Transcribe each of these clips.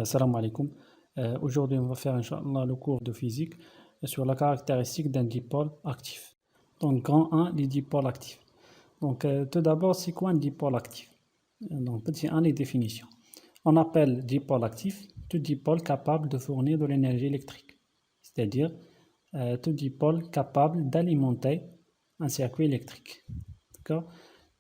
Salam alaikum. Aujourd'hui, on va faire Inch'Allah, le cours de physique sur la caractéristique d'un dipôle actif. Donc, grand 1, les dipôles actifs. Donc, tout d'abord, c'est quoi un dipôle actif? Donc, petit 1, les définitions. On appelle dipôle actif tout dipôle capable de fournir de l'énergie électrique, c'est-à-dire tout dipôle capable d'alimenter un circuit électrique. D'accord?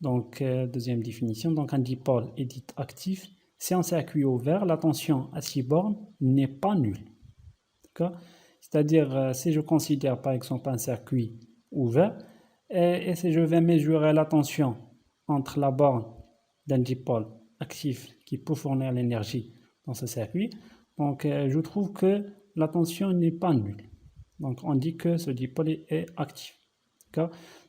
Donc, deuxième définition, donc un dipôle est dit actif si un circuit ouvert, la tension à 6 bornes n'est pas nulle. C'est-à-dire, si je considère par exemple un circuit ouvert, et si je vais mesurer la tension entre la borne d'un dipôle actif qui peut fournir l'énergie dans ce circuit, donc je trouve que la tension n'est pas nulle. Donc on dit que ce dipôle est actif.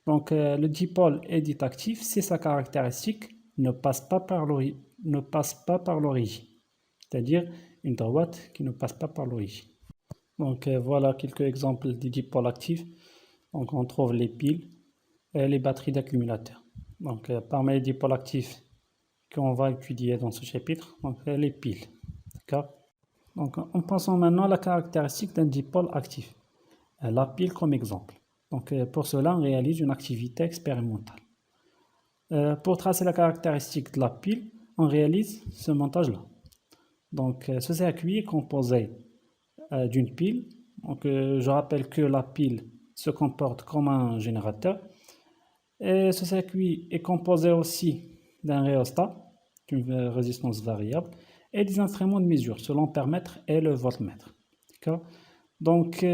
Donc le dipôle est dit actif si sa caractéristique ne passe pas par l'origine, c'est-à-dire une droite qui ne passe pas par l'origine. Donc voilà quelques exemples de dipôles actifs. Donc on trouve les piles et les batteries d'accumulateurs. Donc parmi les dipôles actifs qu'on va étudier dans ce chapitre, donc les piles. Donc en passant maintenant à la caractéristique d'un dipôle actif. La pile comme exemple. Donc pour cela, on réalise une activité expérimentale. Pour tracer la caractéristique de la pile, on réalise ce montage-là. Donc ce circuit est composé d'une pile. Donc je rappelle que la pile se comporte comme un générateur. Et ce circuit est composé aussi d'un rhéostat, d'une résistance variable, et des instruments de mesure, selon l'ampèremètre et le voltmètre. Donc,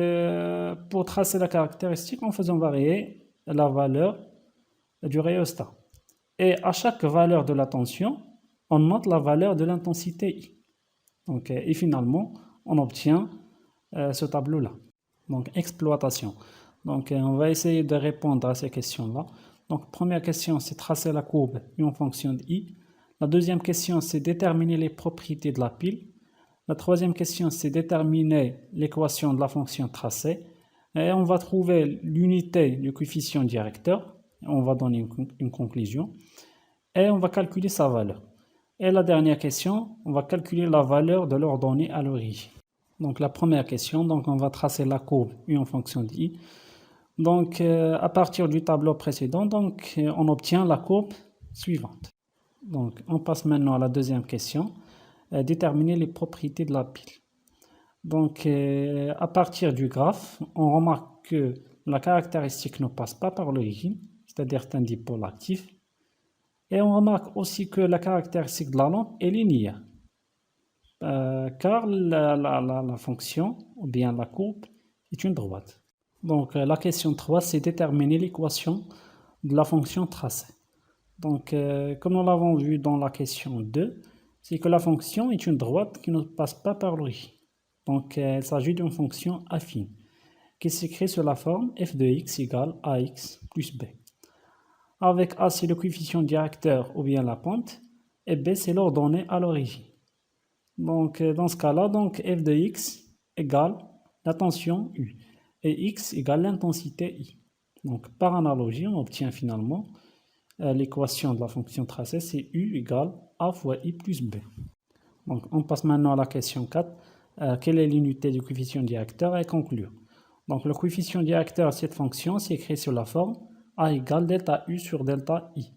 pour tracer la caractéristique, en faisant varier la valeur du rhéostat. Et à chaque valeur de la tension, on note la valeur de l'intensité I. Donc, et finalement, on obtient ce tableau-là. Donc, exploitation. Donc, on va essayer de répondre à ces questions-là. Donc, première question, c'est tracer la courbe I en fonction de I. La deuxième question, c'est déterminer les propriétés de la pile. La troisième question, c'est déterminer l'équation de la fonction tracée. Et on va trouver l'unité du coefficient directeur. On va donner une conclusion. Et on va calculer sa valeur. Et la dernière question, on va calculer la valeur de l'ordonnée à l'origine. Donc la première question, donc on va tracer la courbe U en fonction de I. Donc à partir du tableau précédent, donc on obtient la courbe suivante. Donc on passe maintenant à la deuxième question. Déterminer les propriétés de la pile. Donc, à partir du graphe, on remarque que la caractéristique ne passe pas par l'origine, c'est-à-dire c'est un dipôle actif. Et on remarque aussi que la caractéristique de la lampe est linéaire, car la fonction, ou bien la courbe, est une droite. Donc, la question 3, c'est déterminer l'équation de la fonction tracée. Donc, comme nous l'avons vu dans la question 2, c'est que la fonction est une droite qui ne passe pas par l'origine. Donc, il s'agit d'une fonction affine qui s'écrit sous la forme f de x égale ax plus b. Avec a, c'est le coefficient directeur ou bien la pente, et b, c'est l'ordonnée à l'origine. Donc, dans ce cas-là, donc f de x égale la tension U et x égale l'intensité I. Donc, par analogie, on obtient finalement l'équation de la fonction tracée, c'est U égale A fois I plus B. Donc, on passe maintenant à la question 4. Quelle est l'unité du coefficient directeur et conclure. Donc, le coefficient directeur de cette fonction s'écrit sous la forme A égale delta U sur delta I.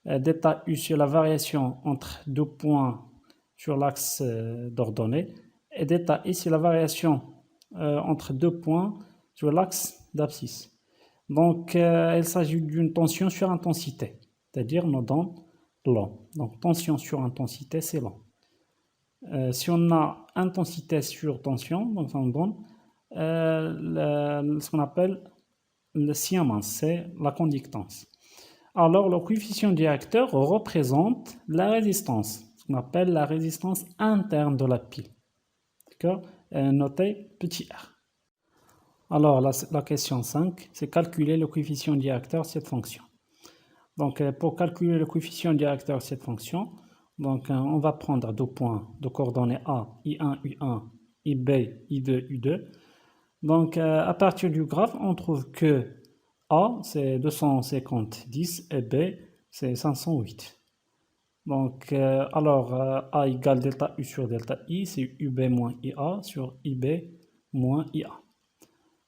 Delta U sur la variation entre deux points sur l'axe d'ordonnée et delta I sur la variation entre deux points sur l'axe d'abscisse. Donc, il s'agit d'une tension sur intensité, c'est-à-dire nous donne long. Donc, tension sur intensité, c'est long. Si on a intensité sur tension, donc ça nous donne ce qu'on appelle le siamens, c'est la conductance. Alors, le coefficient directeur représente la résistance, ce qu'on appelle la résistance interne de la pile. D'accord? Notez petit r. Alors, la question 5, c'est calculer le coefficient directeur de cette fonction. Donc, pour calculer le coefficient directeur de cette fonction, donc, on va prendre deux points de coordonnées A, I1, U1, IB, I2, U2. Donc, à partir du graphe, on trouve que A, c'est 250, 10 et B, c'est 508. Donc, A égale delta U sur delta I, c'est UB moins IA sur IB moins IA.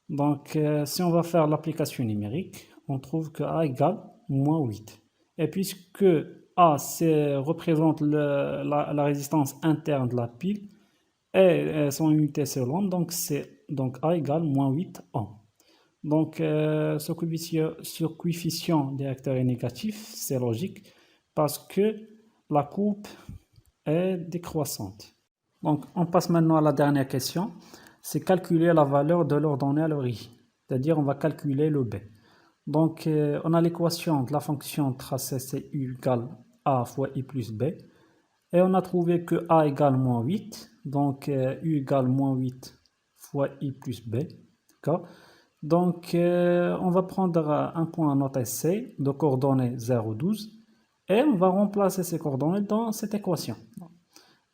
Donc, si on va faire l'application numérique, on trouve que A égale moins 8. Et puisque A représente la résistance interne de la pile et son unité c'est l'ohm, donc A égale moins 8 ohm. Donc, ce coefficient des réacteurs est négatif, c'est logique, parce que la courbe est décroissante. Donc, on passe maintenant à la dernière question. C'est calculer la valeur de l'ordonnée à l'origine. C'est-à-dire, on va calculer le B. Donc, on a l'équation de la fonction tracée, c'est U égale A fois I plus B. Et on a trouvé que A égale moins 8. Donc, U égale moins 8 fois I plus B. D'accord? Donc, on va prendre un point à notre essai de coordonnées 0, 12 et on va remplacer ces coordonnées dans cette équation.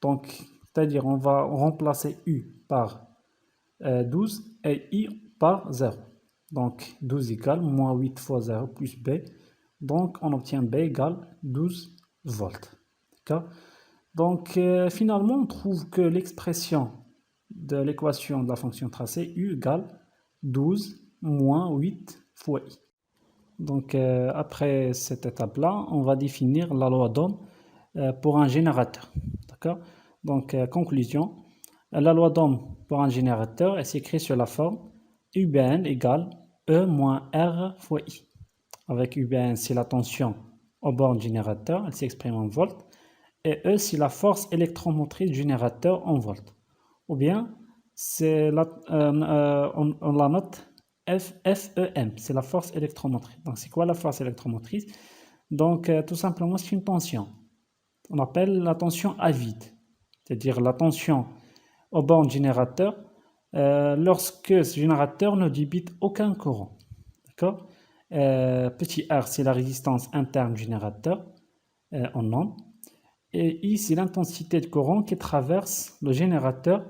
Donc, c'est-à-dire on va remplacer U par 12 et I par 0. Donc, 12 égale moins 8 fois 0 plus B. Donc, on obtient B égale 12 volts. D'accord? Donc, finalement, on trouve que l'expression de l'équation de la fonction tracée U égale 12 moins 8 fois I. Donc, après cette étape-là, on va définir la loi d'Ohm pour un générateur. D'accord? Donc, conclusion. La loi d'Ohm pour un générateur est écrite sur la forme UBN égale E moins R fois I. Avec UBN, c'est la tension au borne générateur, elle s'exprime en volts. Et E, c'est la force électromotrice du générateur en volts. Ou bien, on la note FEM, c'est la force électromotrice. Donc, c'est quoi la force électromotrice? Donc, tout simplement, c'est une tension. On appelle la tension à vide, c'est-à-dire la tension au borne générateur lorsque ce générateur ne débite aucun courant. D'accord? Petit r, c'est la résistance interne du générateur en ohms. Et I, c'est l'intensité de courant qui traverse le générateur